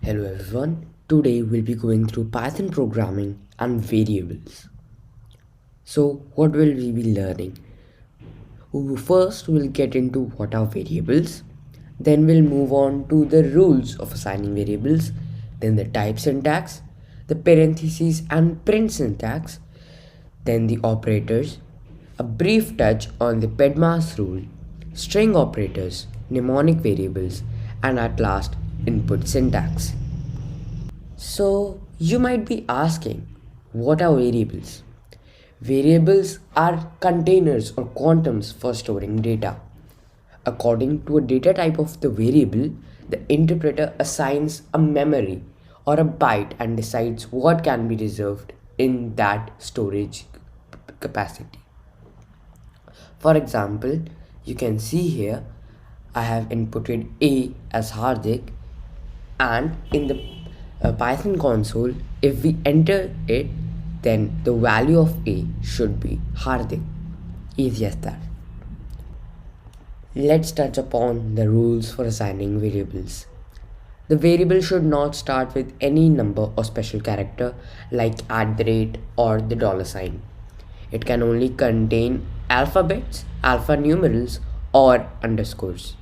Hello everyone. Today we'll be going through Python programming and variables. So, what will we be learning? First, we'll get into what are variables. Then we'll move on to the rules of assigning variables. Then the type syntax, the parentheses and print syntax. Then the operators, a brief touch on the PEDMAS rule, string operators, mnemonic variables, and at last, input syntax. So, you might be asking, what are variables? Variables are containers or quantums for storing data. According to a data type of the variable, the interpreter assigns a memory or a byte and decides what can be reserved in that storage capacity. For example, you can see here I have inputted A as Hardik, and in the Python console, if we enter it, then the value of A should be Hardik. Easy as that. Let's touch upon the rules for assigning variables. The variable should not start with any number or special character like at the rate or the dollar sign. It can only contain alphabets, alphanumerals, or underscores.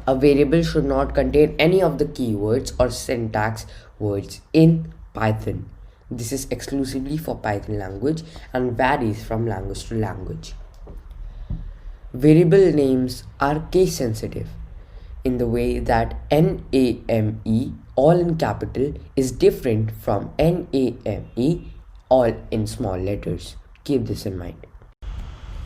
A variable should not contain any of the keywords or syntax words in Python. This is exclusively for Python language and varies from language to language. Variable names are case sensitive in the way that NAME, all in capital, is different from NAME, all in small letters. Keep this in mind.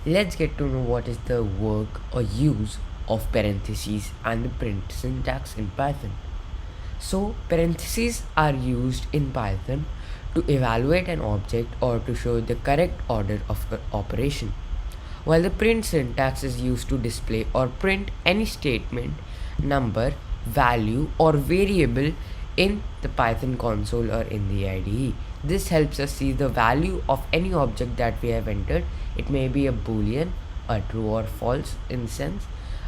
Let's get to know what is the work or use of parentheses and the print syntax in Python. So, parentheses are used in Python to evaluate an object or to show the correct order of operation, while the print syntax is used to display or print any statement, number, value, or variable in the Python console or in the IDE. This helps us see the value of any object that we have entered. It may be a boolean, a true or false in sense,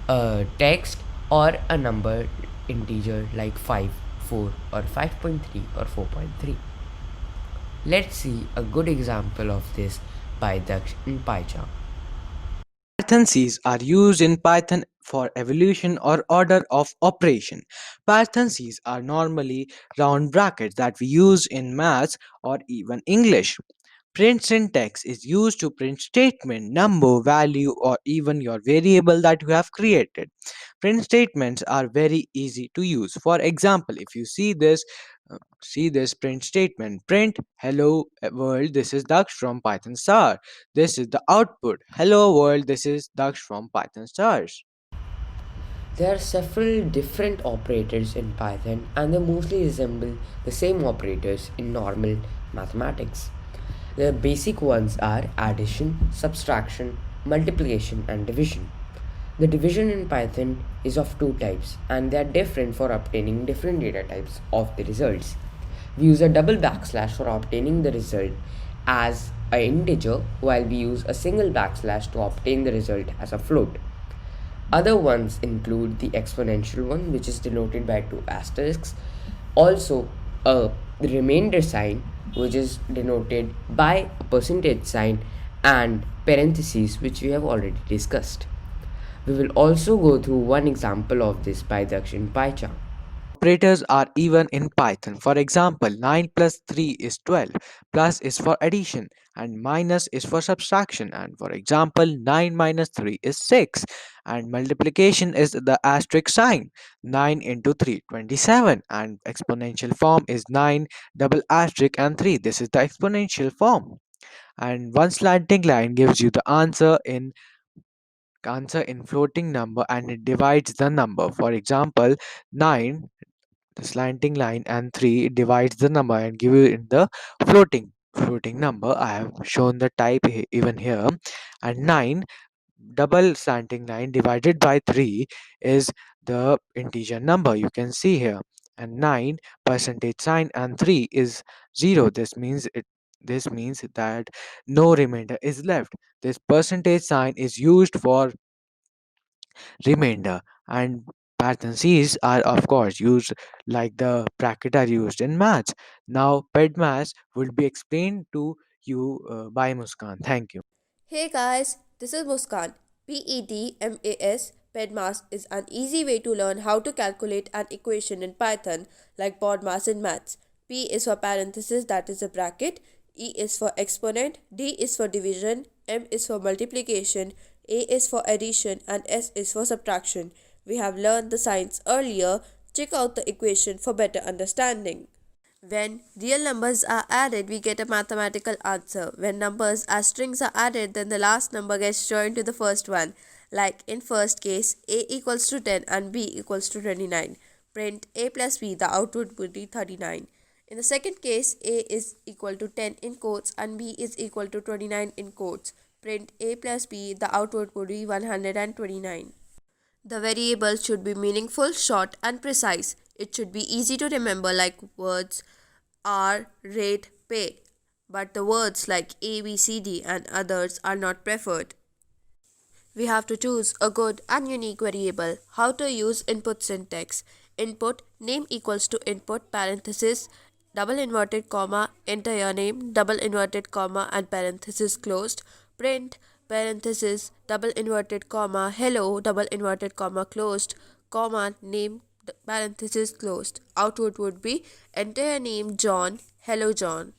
a text, or a number integer like 5, 4, or 5.3 or 4.3. Let's see a good example of this by Daksh in PyCharm. Parentheses are used in Python for evolution or order of operation. Parentheses are normally round brackets that we use in maths or even English. Print syntax is used to print statement, number, value, or even your variable that you have created. Print statements are very easy to use. For example, if you see this print statement, print hello world, this is Daksh from Python star. This is the output. Hello world, this is Daksh from Python stars. There are several different operators in Python and they mostly resemble the same operators in normal mathematics. The basic ones are addition, subtraction, multiplication, and division. The division in Python is of two types and they are different for obtaining different data types of the results. We use a double backslash for obtaining the result as an integer while we use a single backslash to obtain the result as a float. Other ones include the exponential one, which is denoted by two asterisks, also a remainder sign, which is denoted by a percentage sign, and parentheses, which we have already discussed. We will also go through one example of this by Daksh in PyCharm. Operators are even in Python. For example, 9 plus 3 is 12. Plus is for addition and minus is for subtraction. And for example, 9 minus 3 is 6. And multiplication is the asterisk sign. 9 into 3, 27. And exponential form is 9 double asterisk and 3. This is the exponential form. And one slanting line gives you the answer in floating number and it divides the number. For example, 9, the slanting line, and 3 divides the number and give you in the floating number. I have shown the type even here. And 9 double slanting line divided by 3 is the integer number you can see here. And 9 percentage sign and 3 is 0. This means that no remainder is left. This percentage sign is used for remainder, and Parentheses are of course used like the bracket are used in maths. Now, ped maths will be explained to you by Muskan. Thank you. Hey guys, this is Muskan. PEDMAS PEDMAS is an easy way to learn how to calculate an equation in Python like BODMAS in maths. P is for parenthesis, that is a bracket. E is for exponent. D is for division. M is for multiplication. A is for addition and S is for subtraction. We have learned the signs earlier. Check out the equation for better understanding. When real numbers are added, we get a mathematical answer. When numbers as strings are added, then the last number gets joined to the first one. Like in first case, a equals to 10 and b equals to 29. Print a plus b, the output would be 39. In the second case, a is equal to 10 in quotes and b is equal to 29 in quotes. Print a plus b, the output would be 129. The variables should be meaningful, short, and precise. It should be easy to remember, like words are, rate, pay. But the words like A, B, C, D, and others are not preferred. We have to choose a good and unique variable. How to use input syntax. Input name equals to input parenthesis double inverted comma enter your name double inverted comma and parenthesis closed. Print parenthesis double inverted comma hello double inverted comma closed comma name parenthesis closed. Output would be enter your name John, hello John.